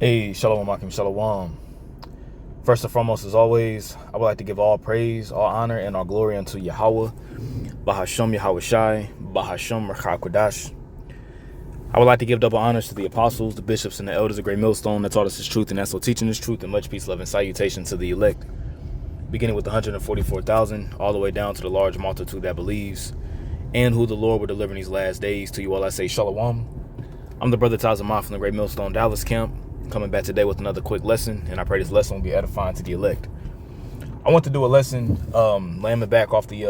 Hey, Shalom Akim Shalom. First and foremost, as always, I would like to give all praise, all honor, and all glory unto Yahweh, Bahasham Yahweh Shai, Bahasham Rachakadash. I would like to give double honors to the apostles, the bishops, and the elders of Great Millstone that taught us this truth and that's so teaching this truth, and much peace, love, and salutation to the elect, beginning with the 144,000, all the way down to the large multitude that believes, and who the Lord will deliver in these last days. To you all I say Shalom. I'm the brother Tazamah from the Great Millstone Dallas camp, coming back today with another quick lesson, and I pray this lesson will be edifying to the elect. I want to do a lesson, laying it back off the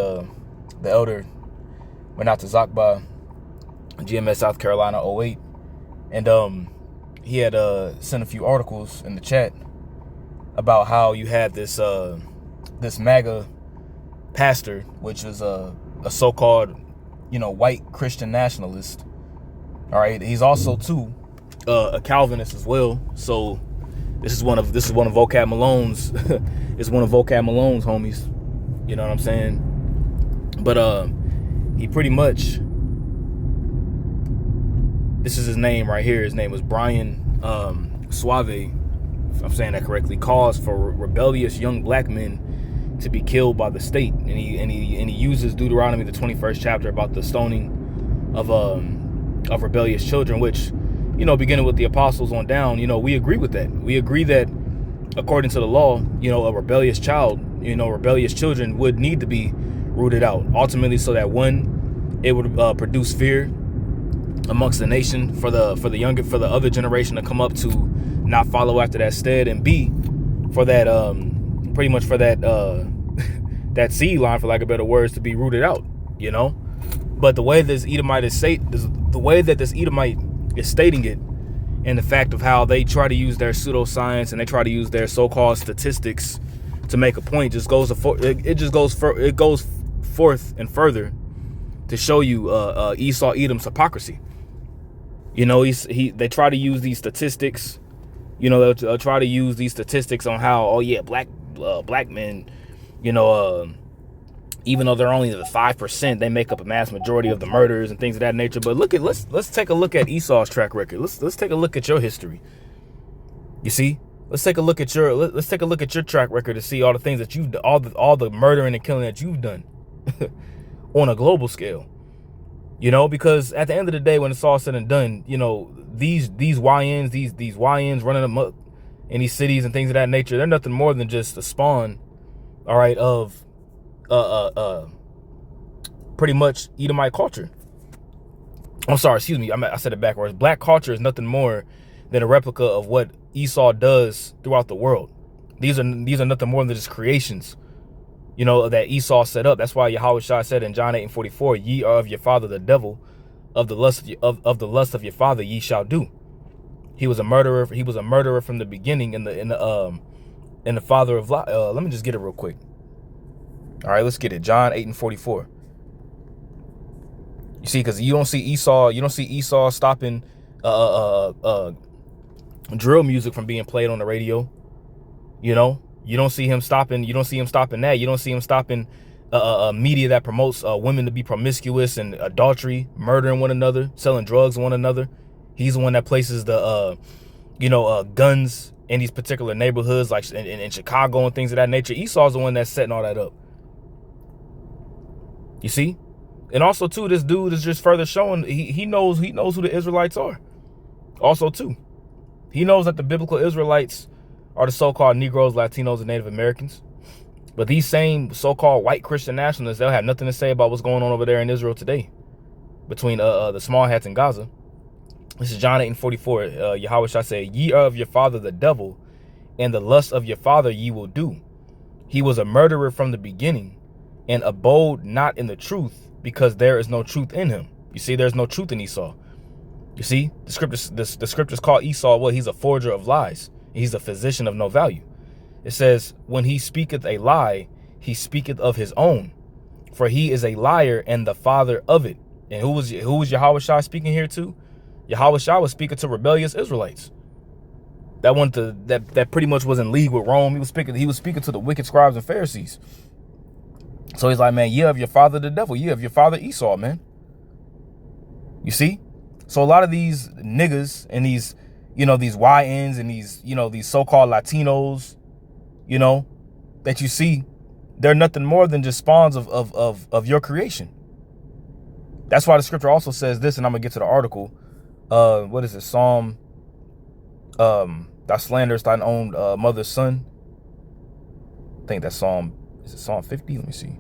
elder went out to Zakba, GMS South Carolina 08, and he had sent a few articles in the chat about how you had this this MAGA pastor, which is a so-called white Christian nationalist. All right, he's also too a Calvinist as well. So this is one of Vocab Malone's it's one of Vocab Malone's homies. You know what I'm saying? But he pretty much, this is his name right here. His name was Brian Sauvé, if I'm saying that correctly, calls for rebellious young black men to be killed by the state. And he uses Deuteronomy, the 21st chapter, about the stoning of rebellious children, which, beginning with the apostles on down, we agree with that. We agree that according to the law, a rebellious child, rebellious children would need to be rooted out, ultimately, so that one, it would produce fear amongst the nation for the other generation to come up to not follow after that stead, and B, for that pretty much for that that seed line, for lack of better words, to be rooted out. But the way this Edomite is stating it, and the fact of how they try to use their pseudoscience and they try to use their so-called statistics to make a point, it goes forth and further to show you Esau Edom's hypocrisy. They try to use these statistics. They'll try to use these statistics on how, black men, even though they're only the 5%, they make up a mass majority of the murders and things of that nature. But let's take a look at Esau's track record. Let's take a look at your history. You see, let's take a look at your track record to see all the things that you've done, all the murdering and killing that you've done on a global scale. Because at the end of the day, when it's all said and done, these YNs running amok in these cities and things of that nature, they're nothing more than just a spawn, all right, of pretty much Edomite culture. I'm sorry, excuse me, I said it backwards. Black culture is nothing more than a replica of what Esau does throughout the world. These are nothing more than just creations, that Esau set up. That's why Yahweh Shai said in John 8:44, ye are of your father the devil, of the lust of your father ye shall do. He was a murderer. He was a murderer from the beginning, and the father of let me just get it real quick. All right, let's get it. John 8:44. You see, because you don't see Esau stopping drill music from being played on the radio. You don't see him stopping. You don't see him stopping that. You don't see him stopping media that promotes women to be promiscuous and adultery, murdering one another, selling drugs to one another. He's the one that places the guns in these particular neighborhoods, like in Chicago and things of that nature. Esau's the one that's setting all that up. You see? And also too, this dude is just further showing he knows who the Israelites are. Also too, he knows that the biblical Israelites are the so-called Negroes, Latinos, and Native Americans. But these same so-called white Christian nationalists, they'll have nothing to say about what's going on over there in Israel today, between the small hats and Gaza. This is John 8:44. Yahweh shall say, ye are of your father the devil, and the lust of your father ye will do. He was a murderer from the beginning, and abode not in the truth, because there is no truth in him. You see, there's no truth in Esau. You see, the scriptures call Esau, he's a forger of lies. He's a physician of no value. It says, when he speaketh a lie, he speaketh of his own, for he is a liar and the father of it. And who was Yahweh Shai speaking here to? Yahweh Shai was speaking to rebellious Israelites. That pretty much was in league with Rome. He was speaking to the wicked scribes and Pharisees. So he's like, man, you have your father the devil. You have your father Esau, man. You see? So a lot of these niggas and these, you know, these YNs and these, you know, these so-called Latinos, you know, that you see, they're nothing more than just spawns of your creation. That's why the scripture also says this, and I'm gonna get to the article. What is it? Psalm, thou slanderest thine own mother's son. I think that's Psalm, is it Psalm 50? Let me see.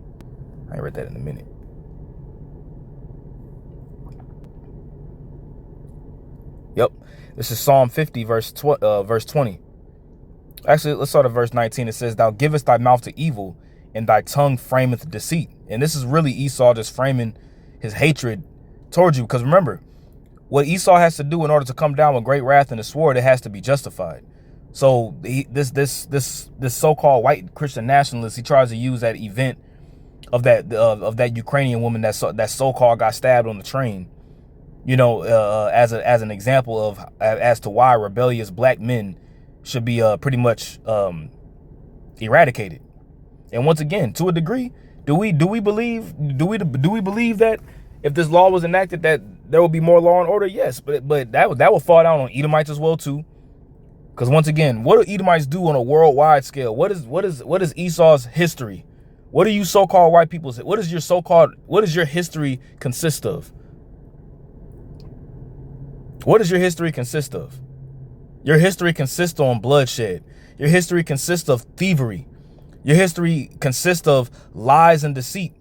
I ain't read that in a minute. Yep. This is Psalm 50, verse 20. Actually, let's start at verse 19. It says, thou givest thy mouth to evil, and thy tongue frameth deceit. And this is really Esau just framing his hatred towards you. Because remember, what Esau has to do in order to come down with great wrath and the sword, it has to be justified. So this so-called white Christian nationalist, he tries to use that event of that Ukrainian woman that so-called got stabbed on the train, you know, as an example of as to why rebellious black men should be pretty much eradicated. And once again, to a degree, do we believe that if this law was enacted that there will be more law and order? Yes, but that will fall down on Edomites as well too. Because once again, what do Edomites do on a worldwide scale? What is Esau's history? What do you so-called white people say? What does your history consist of? What does your history consist of? Your history consists on bloodshed. Your history consists of thievery. Your history consists of lies and deceit.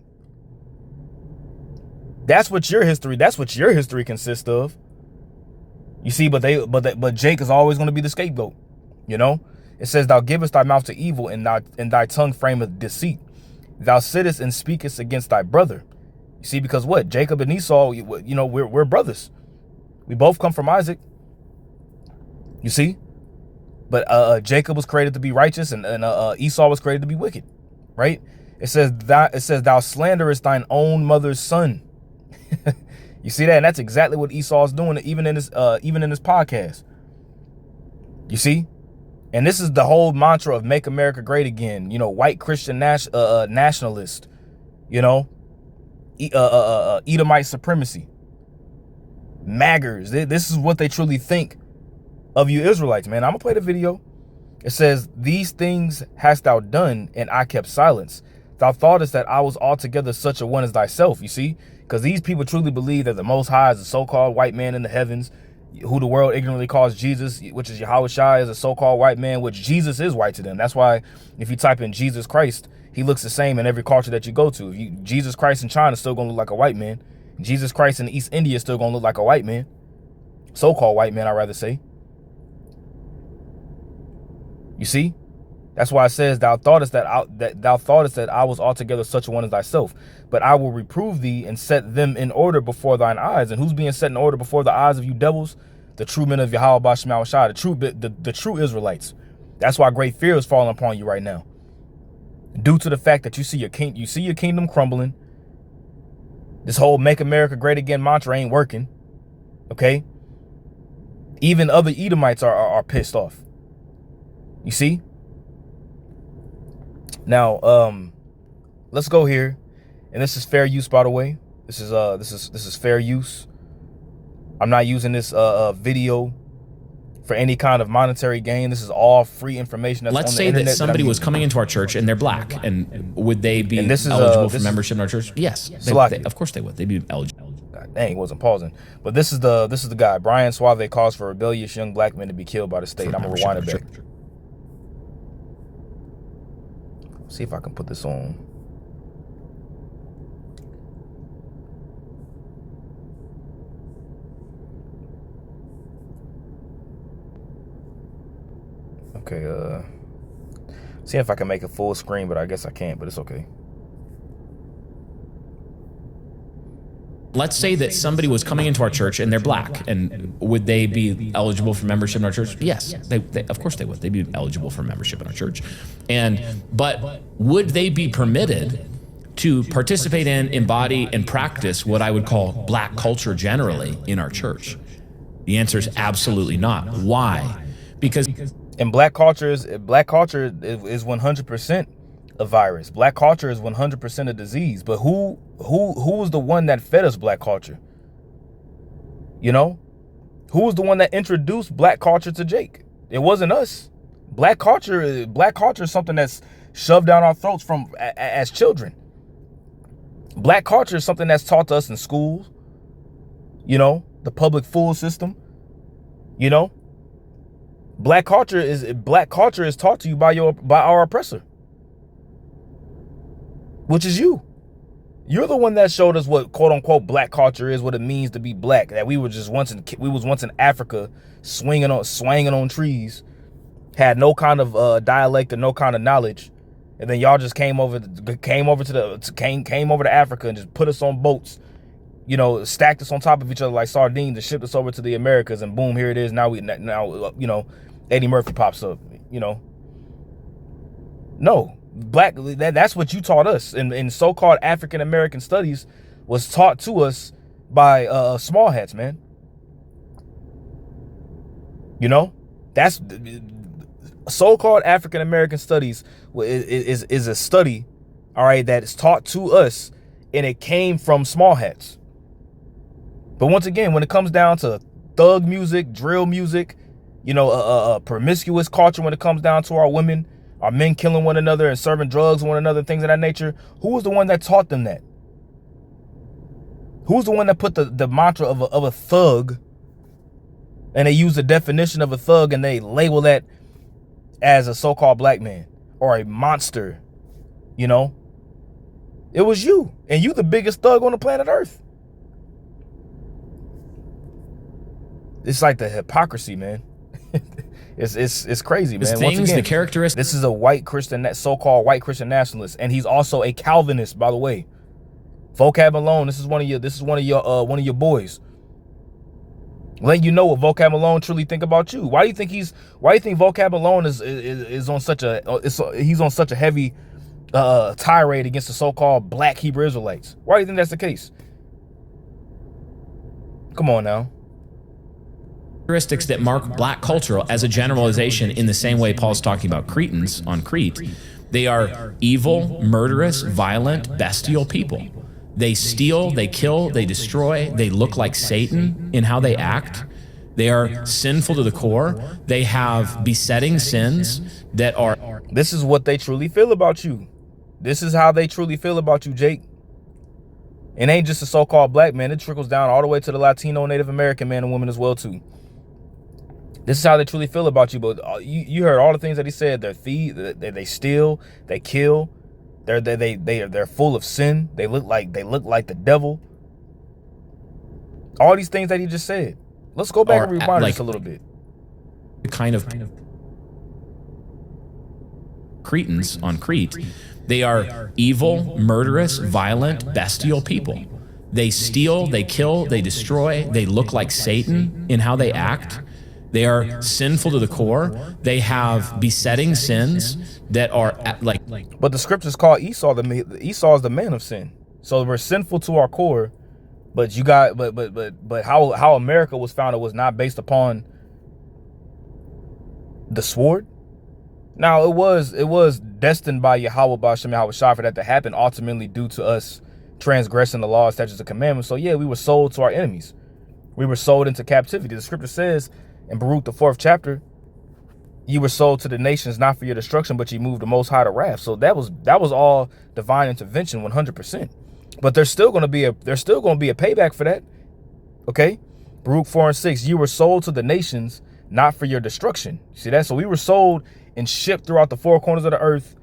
That's what your history consists of. You see, but Jake is always going to be the scapegoat. You know, it says, thou givest thy mouth to evil, and thy tongue frameth deceit. Thou sittest and speakest against thy brother. You see, because what? Jacob and Esau, you know, we're brothers. We both come from Isaac. You see, but Jacob was created to be righteous, and Esau was created to be wicked, right? It says thou slanderest thine own mother's son. You see that? And that's exactly what Esau's doing, even in this podcast. You see? And this is the whole mantra of make America great again. You know, white Christian nationalist, you know, Edomite supremacy, maggers. This is what they truly think of you Israelites, man. I'm gonna play the video. It says, these things hast thou done, and I kept silence. Thou thoughtest that I was altogether such a one as thyself. You see? Because these people truly believe that the Most High is a so-called white man in the heavens, who the world ignorantly calls Jesus, which is Yahweh Shai, is a so-called white man, which Jesus is white to them. That's why if you type in Jesus Christ, he looks the same in every culture that you go to. Jesus Christ in China is still going to look like a white man. Jesus Christ in East India is still going to look like a white man. So-called white man, I'd rather say. You see? That's why it says, thou thoughtest that I was altogether such a one as thyself. But I will reprove thee and set them in order before thine eyes. And who's being set in order before the eyes of you devils? The true men of Yahweh Basham Shai, the true Israelites. That's why great fear is falling upon you right now, due to the fact that you see your kingdom crumbling. This whole "Make America Great Again" mantra ain't working. Okay. Even other Edomites are pissed off. You see. Now, let's go here, and this is fair use, by the way. This is fair use. I'm not using this video for any kind of monetary gain. This is all free information. That's Let's on the say internet that somebody was coming into our church and they're black, and would they be eligible for membership in our church? Yes, of course they would. They'd be eligible. God dang, it wasn't pausing. But this is the guy, Brian Sauvé, calls for rebellious young black men to be killed by the state. I'm gonna rewind it back. See if I can put this on. Okay, see if I can make it full screen, but I guess I can't, but it's okay. Let's say that somebody was coming into our church and they're black, and would they be eligible for membership in our church? Yes, they of course they would. They'd be eligible for membership in our church. But would they be permitted to participate in, embody, and practice what I would call black culture generally in our church? The answer is absolutely not. Why? Because and black culture is 100% a virus. Black culture is 100% a disease. But who was the one that fed us black culture? You know, Who was the one that introduced black culture to Jake? It wasn't us. Black culture is something that's shoved down our throats from as children. Black culture is something that's taught to us in schools, you know, the public school system, you know. Black culture is taught to you by our oppressor, which is you. You're the one that showed us what quote unquote black culture is, what it means to be black. That we was once in Africa, swinging on trees, had no kind of dialect and no kind of knowledge, and then y'all just came over to Africa and just put us on boats, you know, stacked us on top of each other like sardines and shipped us over to the Americas, and boom, here it is. Now you know, Eddie Murphy pops up, you know. No. That's what you taught us in so-called African American studies, was taught to us by small hats, man. You know, that's so-called African American studies is a study, all right, that is taught to us, and it came from small hats. But once again, when it comes down to thug music, drill music, you know, promiscuous culture, when it comes down to our women, our men killing one another and serving drugs one another, things of that nature, who was the one that taught them that? Who's the one that put the mantra of a thug, and they use the definition of a thug and they label that as a so-called black man or a monster, you know? It was you, and you the biggest thug on the planet Earth. It's like the hypocrisy, man. It's crazy, man. Once again, the characteristics. This is a white Christian, so-called white Christian nationalist, and he's also a Calvinist, by the way. Vocab Malone, this is one of your boys. Letting you know what Vocab Malone truly think about you. Why do you think Vocab Malone is on such a heavy tirade against the so-called black Hebrew Israelites? Why do you think that's the case? Come on now. Characteristics that mark black culture as a generalization, in the same way Paul's talking about Cretans on Crete. They are evil, murderous, violent, bestial people. They steal, they kill, they destroy. They look like Satan in how they act. They are sinful to the core. They have besetting sins that are... This is what they truly feel about you. This is how they truly feel about you, Jake. It ain't just a so-called black man. It trickles down all the way to the Latino, Native American man and woman as well, too. This is how they truly feel about you. But you heard all the things that he said. They're thieves. They steal. They kill. They're full of sin. They look like the devil. All these things that he just said. Let's go back and rewind this a little bit. Kind of Cretans on Crete. They are evil, murderous, violent, bestial people. They steal. They kill. They destroy. They look like Satan in how they act. They are sinful to the core. They have besetting sins that are like. But the scriptures call Esau is the man of sin. So we're sinful to our core. But how America was founded was not based upon the sword. Now it was destined by Yahweh Ba'Shem Yahweh Shai for that to happen, ultimately due to us transgressing the law, statutes, and commandments. So yeah, we were sold to our enemies. We were sold into captivity. The scripture says in Baruch, the 4th chapter, you were sold to the nations not for your destruction, but you moved the Most High to wrath. So that was all divine intervention, 100%. But there's still going to be a payback for that. Okay, Baruch 4 and 6, you were sold to the nations not for your destruction. See that? So we were sold and shipped throughout the 4 corners of the earth,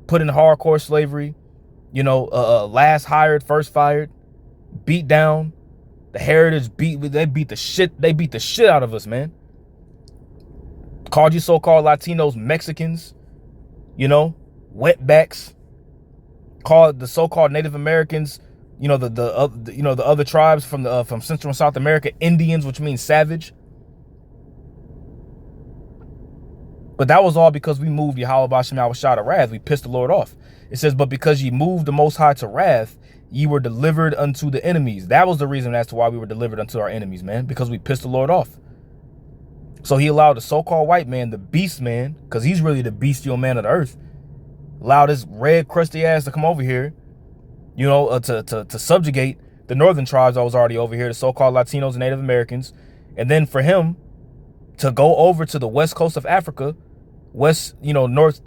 put in hardcore slavery. You know, last hired, first fired, beat down. The heritage they beat the shit out of us, man. Called you so-called Latinos Mexicans, you know, wetbacks. Called the so-called Native Americans, you know, the other tribes from Central and South America, Indians, which means savage. But that was all because we moved Yahweh Ba'Shem Yahweh Shai to wrath. We pissed the Lord off. It says, but because ye moved the Most High to wrath, ye were delivered unto the enemies. That was the reason as to why we were delivered unto our enemies, man, because we pissed the Lord off. So he allowed the so-called white man, the beast man, because he's really the bestial man of the earth, allowed his red crusty ass to come over here, you know, to subjugate the northern tribes that was already over here, the so-called Latinos and Native Americans, And then for him to go over to the west coast of Africa, north,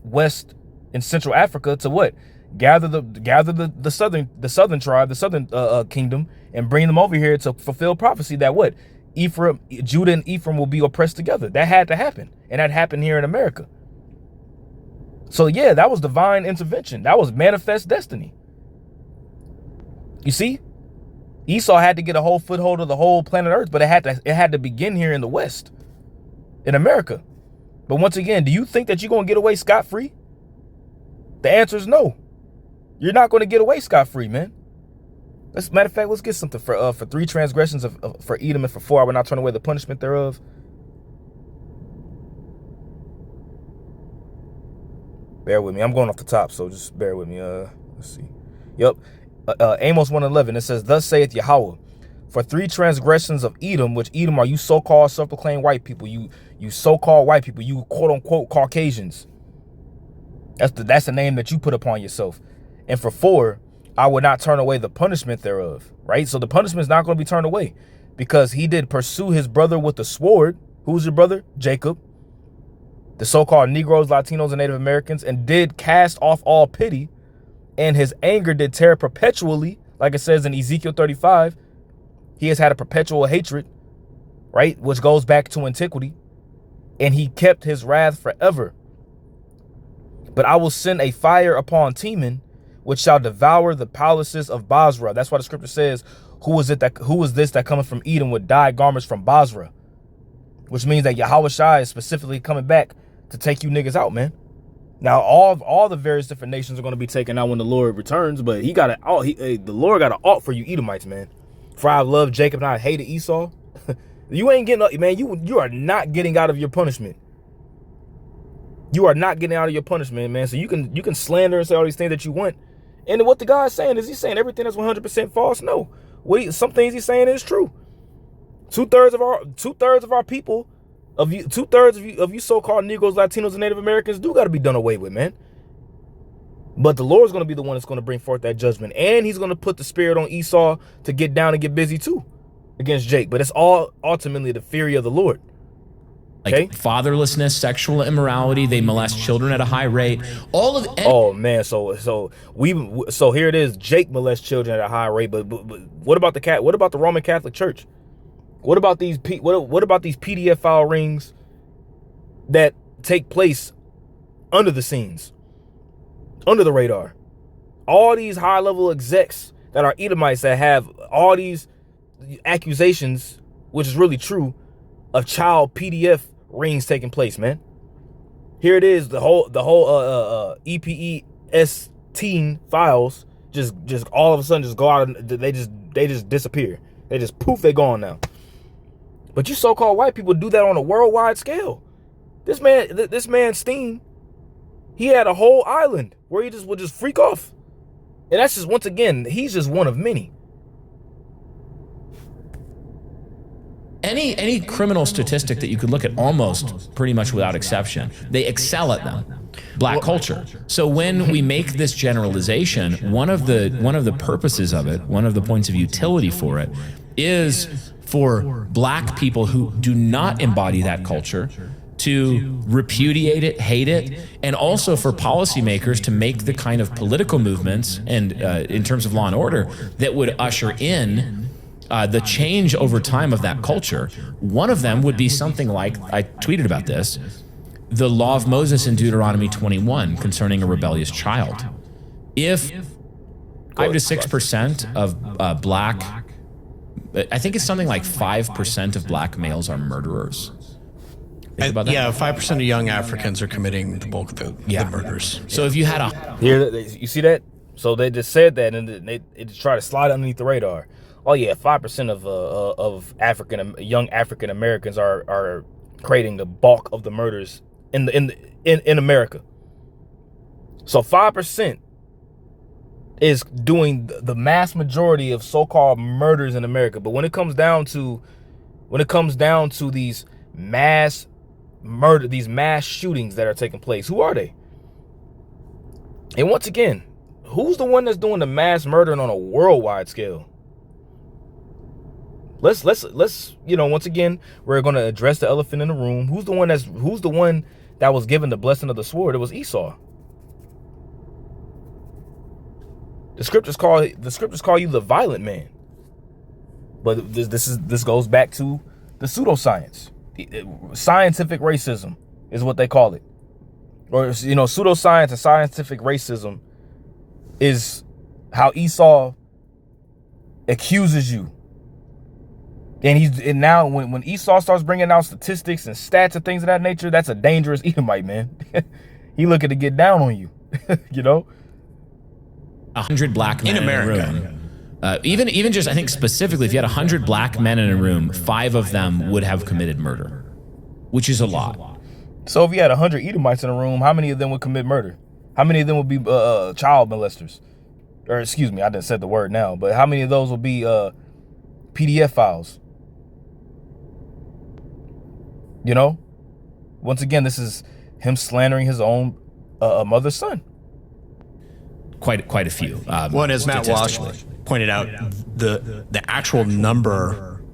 west, and central Africa to what? Gather the southern tribe, the southern kingdom, and bring them over here to fulfill prophecy that what? Judah and Ephraim will be oppressed together. That had to happen. And that happened here in America. So yeah, that was divine intervention. That was manifest destiny. You see? Esau had to get a whole foothold of the whole planet Earth, but it had to begin here in the West, in America. But once again, do you think that you're going to get away scot-free? The answer is no. You're not going to get away scot-free, man. Matter of fact, let's get something for 3 transgressions for Edom, and for 4 I will not turn away the punishment thereof. Bear with me. I'm going off the top, so just bear with me. Let's see. Yep. Amos 1:11, it says, thus saith Yahweh, for 3 transgressions of Edom, which Edom are you so-called self-proclaimed white people, you so-called white people, you quote-unquote Caucasians. That's the name that you put upon yourself. And for 4, I would not turn away the punishment thereof, right? So the punishment is not going to be turned away, because he did pursue his brother with the sword. Who's your brother? Jacob. The so-called Negroes, Latinos, and Native Americans, and did cast off all pity. And his anger did tear perpetually, like it says in Ezekiel 35. He has had a perpetual hatred, right? Which goes back to antiquity. And he kept his wrath forever. But I will send a fire upon Teman, which shall devour the palaces of Basra. That's why the scripture says, who is this that cometh from Edom with dyed garments from Basra? Which means that Yahweh Shai is specifically coming back to take you niggas out, man. Now, all the various different nations are going to be taken out when the Lord returns, but the Lord got an alt for you Edomites, man. For I loved Jacob and I hated Esau. You ain't getting, man, you are not getting out of your punishment. You are not getting out of your punishment, man. So you can slander and say all these things that you want. And what the guy's saying, is he saying everything that's 100% false? No. Some things he's saying is true. Two-thirds of our people, two-thirds of you so-called Negroes, Latinos, and Native Americans do got to be done away with, man. But the Lord's going to be the one that's going to bring forth that judgment. And he's going to put the spirit on Esau to get down and get busy too against Jake. But it's all ultimately the fury of the Lord. Like fatherlessness, sexual immorality, they molest children at a high rate. All of oh man, so here it is. Jake molests children at a high rate, but what about the Roman Catholic Church? What about these PDF file rings that take place under the scenes, under the radar? All these high-level execs that are Edomites that have all these accusations, which is really true, of child PDF rings taking place, man. Here it is, the whole EPES teen files just all of a sudden just go out and they just disappear. They just poof, they gone now. But you so-called white people do that on a worldwide scale. This man Steen, he had a whole island where he would just freak off. And that's just, once again, he's just one of many. Any criminal statistic that you could look at, almost pretty much without exception, they excel at them. Black culture. So when we make this generalization, one of the purposes of it, one of the points of utility for it, is for black people who do not embody that culture to repudiate it, hate it, and also for policymakers to make the kind of political movements and in terms of law and order that would usher in the change over time of that culture. One of them would be something like, I tweeted about this, the law of Moses in Deuteronomy 21 concerning a rebellious child. If 5 to 6% of black, I think it's something like 5% of black males are murderers. Think about that? Yeah, 5% of young Africans are committing the bulk of the murders. So if you had a... Here, you see that? So they just said that, and they just try to slide underneath the radar. Oh yeah, 5% of young African Americans are creating the bulk of the murders in America. So 5% is doing the mass majority of so-called murders in America. But when it comes down to these mass murder, these mass shootings that are taking place, who are they? And once again, who's the one that's doing the mass murdering on a worldwide scale? Let's once again, we're going to address the elephant in the room. Who's the one that was given the blessing of the sword? It was Esau. The scriptures call you the violent man. But this goes back to the pseudoscience. Scientific racism is what they call it. Or, pseudoscience and scientific racism is how Esau accuses you. And now when Esau starts bringing out statistics and stats and things of that nature, that's a dangerous Edomite, man. He looking to get down on you, 100 black men in America. A room. Even just, I think specifically, if you had 100 black men in a room, 5 of them would have committed murder, which is a lot. So if you had 100 Edomites in a room, how many of them would commit murder? How many of them would be child molesters? Or excuse me, I didn't say the word now, but how many of those would be PDF files? Once again, this is him slandering his own mother's son. Quite a few. Well, as Matt Walsh pointed out, the actual number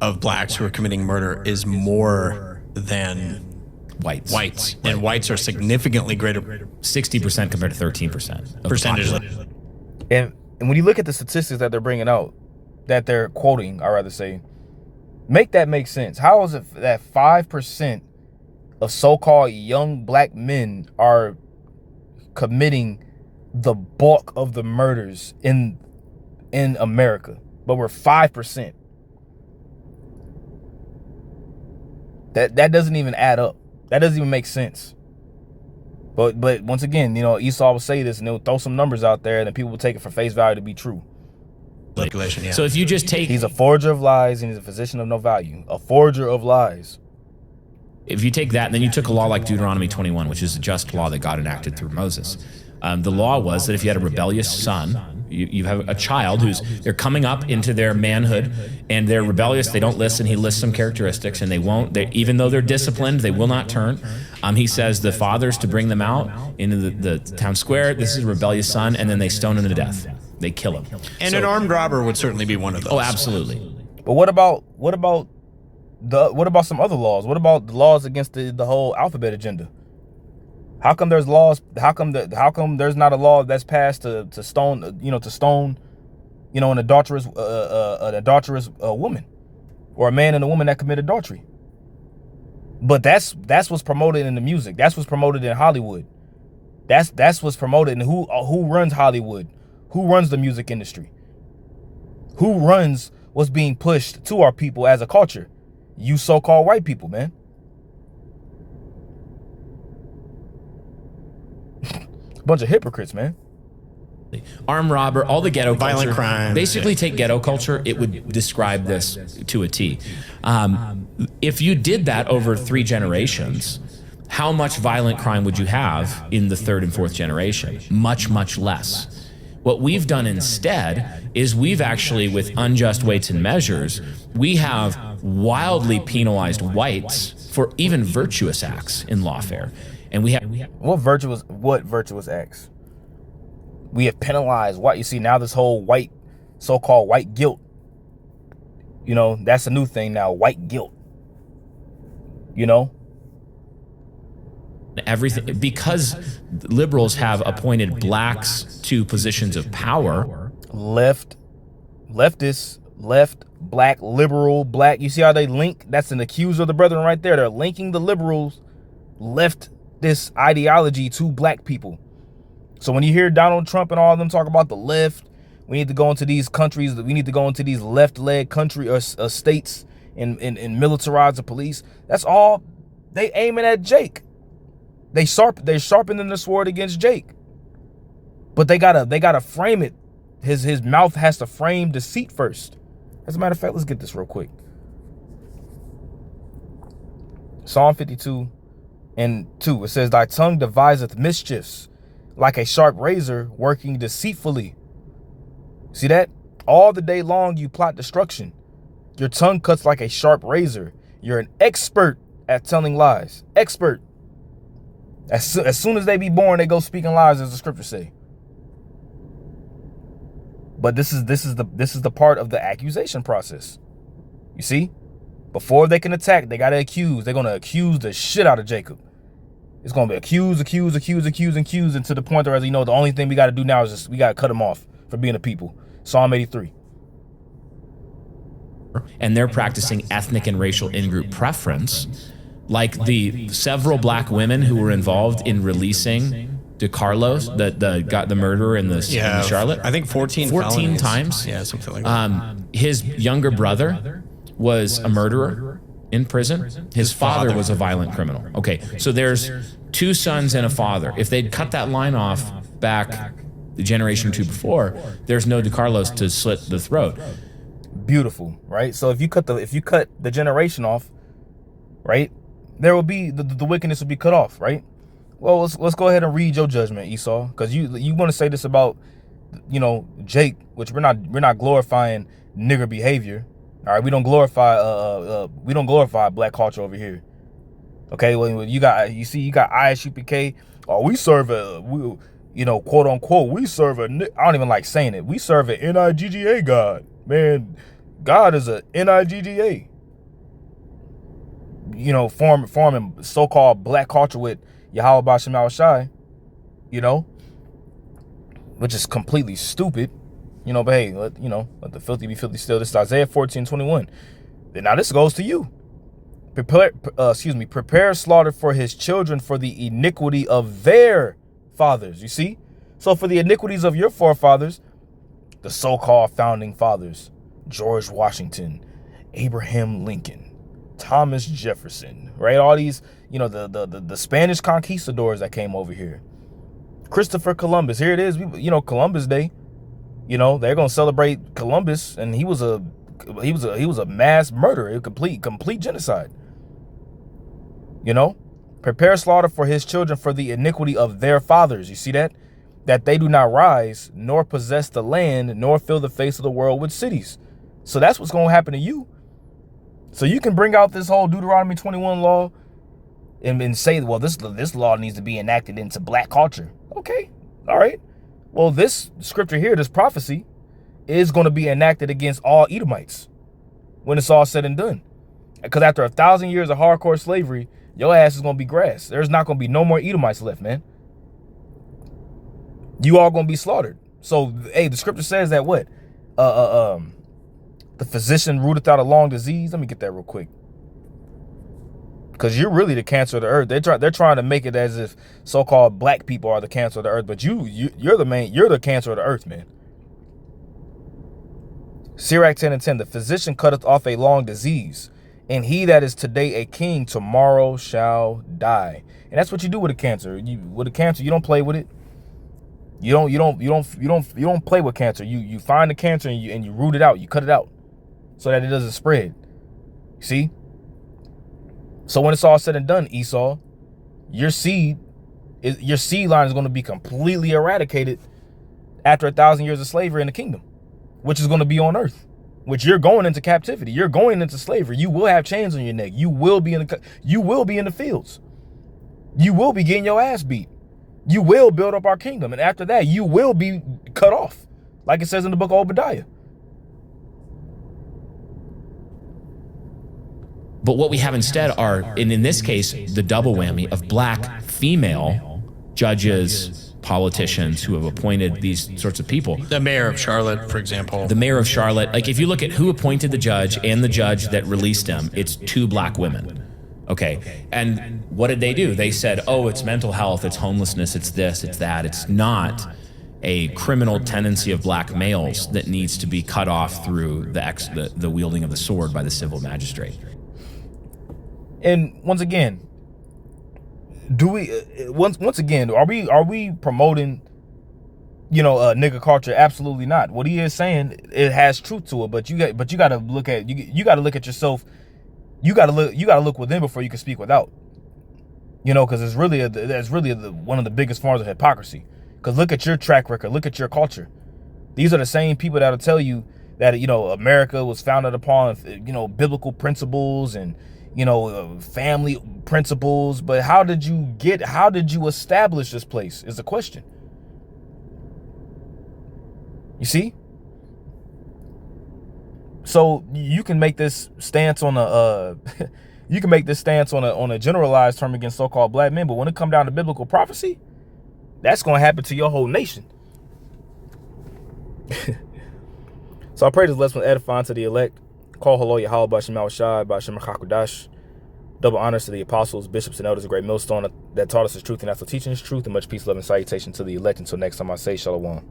of blacks who are committing murder is more than whites. And whites are significantly greater. 60% compared to 13%. Percentage. And when you look at the statistics that they're bringing out, that they're quoting, I rather say, make that make sense. How is it that 5% of so-called young black men are committing the bulk of the murders in America, but we're 5%? That doesn't even add up. That doesn't even make sense. But once again, Esau will say this and they'll throw some numbers out there and then people will take it for face value to be true. Speculation, yeah. So if you just take... He's a forger of lies and he's a physician of no value. A forger of lies. If you take that and then you took a law like Deuteronomy 21, which is a just law that God enacted through Moses. The law was that if you had a rebellious son, you have a child they're coming up into their manhood and they're rebellious, they don't listen. He lists some characteristics and even though they're disciplined, they will not turn. He says the fathers to bring them out into the town square. This is a rebellious son, and then they stone him to death. They kill him. And an armed robber would certainly be one of those. Oh, absolutely. But what about some other laws? What about the laws against the whole alphabet agenda? How come there's laws? How come there's not a law that's passed to stone an adulterous woman, or a man and a woman that commit adultery? But that's what's promoted in the music. That's what's promoted in Hollywood. That's what's promoted. And who runs Hollywood? Who runs the music industry? Who runs what's being pushed to our people as a culture? You so-called white people, man. Bunch of hypocrites, man. Armed robber, all the ghetto violent culture, crime. Basically, take ghetto culture, it would describe this to a T. If you did that over 3 generations, how much violent crime would you have in the 3rd and 4th generation? Much, much less. What we've done instead is we've actually, with unjust weights and measures, we have wildly penalized whites for even virtuous acts in lawfare. And we have what virtuous acts? We have penalized white. You see, now this whole so-called white guilt, that's a new thing now, white guilt. Everything, because liberals have appointed blacks to positions of power. Leftist, black, liberal, black. You see how they link? That's an accuser of the brethren right there. They're linking the liberals, this ideology to black people. So when you hear Donald Trump and all of them talk about the left, we need to go into these countries, we need to go into these left-led country or states and militarize the police. That's all they aiming at Jake. They're sharpening the sword against Jake. But they gotta frame it. His mouth has to frame deceit first. As a matter of fact, let's get this real quick. Psalm 52 and 2, it says, "Thy tongue deviseth mischiefs, like a sharp razor working deceitfully." See that? All the day long you plot destruction. Your tongue cuts like a sharp razor. You're an expert at telling lies. Expert. As soon as they be born, they go speaking lies, as the scriptures say. But this is the part of the accusation process. You see? Before they can attack, they got to accuse. They're going to accuse the shit out of Jacob. It's going to be accuse, and to the point where, as you know, the only thing we got to do now is just, we got to cut him off for being a people. Psalm 83. And they're practicing ethnic and racial in-group preference, like the several black women who were involved in releasing DeCarlos, the murderer in the Charlotte. I think 14 times. Yeah, something like that. His younger brother was a murderer in prison. His father was a violent criminal. Okay, so there's two sons and a father. If they'd cut that line off back the generation or two before, there's no DeCarlos to slit the throat. Beautiful, right? So if you cut the generation off, right, there will be the wickedness will be cut off, right? Well, let's go ahead and read your judgment, Esau, because you want to say this about, Jake, which we're not glorifying nigger behavior. All right, we don't glorify black culture over here. Okay, well you got ISUPK. Oh, we serve quote unquote, we serve I don't even like saying it. We serve an NIGGA God. Man, God is a NIGGA. Forming so-called black culture with Yahweh Bashem Shai, which is completely stupid. But hey, let the filthy be filthy still. This is Isaiah 14:21. Now this goes to you. Prepare slaughter for his children for the iniquity of their fathers. You see? So for the iniquities of your forefathers, the so-called founding fathers, George Washington, Abraham Lincoln, Thomas Jefferson, right? All these, the Spanish conquistadors that came over here. Christopher Columbus. Here it is. Columbus Day. They're gonna celebrate Columbus, and he was a mass murderer, a complete genocide. Prepare slaughter for his children for the iniquity of their fathers. You see that? That they do not rise, nor possess the land, nor fill the face of the world with cities. So that's what's gonna happen to you. So you can bring out this whole Deuteronomy 21 law and say, well, this law needs to be enacted into black culture. Okay, all right. Well, this scripture here, this prophecy, is going to be enacted against all Edomites when it's all said and done. Because after 1,000 years of hardcore slavery, your ass is going to be grass. There's not going to be no more Edomites left, man. You all going to be slaughtered. So, hey, the scripture says that what? The physician rooteth out a long disease. Let me get that real quick. Because you're really the cancer of the earth. They're trying to make it as if so-called black people are the cancer of the earth, but you're the cancer of the earth, man. Sirach 10:10, the physician cutteth off a long disease, and he that is today a king tomorrow shall die. And that's what you do with a cancer. With a cancer, you don't play with it. You don't play with cancer. You find the cancer and you root it out. You cut it out so that it doesn't spread. See? So when it's all said and done, Esau, your seed line is going to be completely eradicated after 1,000 years of slavery in the kingdom, which is going to be on earth, which you're going into captivity. You're going into slavery. You will have chains on your neck. You will be in the fields. You will be getting your ass beat. You will build up our kingdom. And after that, you will be cut off, like it says in the book of Obadiah. But what we have instead are, in this case, the double whammy of black female judges, politicians who have appointed these sorts of people. The mayor of Charlotte, for example. The mayor of Charlotte, like if you look at who appointed the judge and the judge that released him, it's two black women. Okay, and what did they do? They said, oh, it's mental health, it's homelessness, it's this, it's that. It's not a criminal tendency of black males that needs to be cut off through the wielding of the sword by the civil magistrate. And once again, are we promoting, nigga culture? Absolutely not. What he is saying, it has truth to it, but you got to look at yourself. You got to look within before you can speak without. Because it's really one of the biggest forms of hypocrisy. Because look at your track record, look at your culture. These are the same people that'll tell you that America was founded upon biblical principles and family principles, but how did you establish this place is the question. You see? So you can make this stance on a you can make this stance on a generalized term against so-called black men, but when it come down to biblical prophecy, that's going to happen to your whole nation. So I pray this lesson edifying to the elect. Call hello Yahweh Bashim Al-Shai, Bashim Chakudash. Double honors to the apostles, bishops, and elders, a great millstone that taught us his truth and after teaching his truth, and much peace, love, and salutation to the elect. Until next time I say shalom.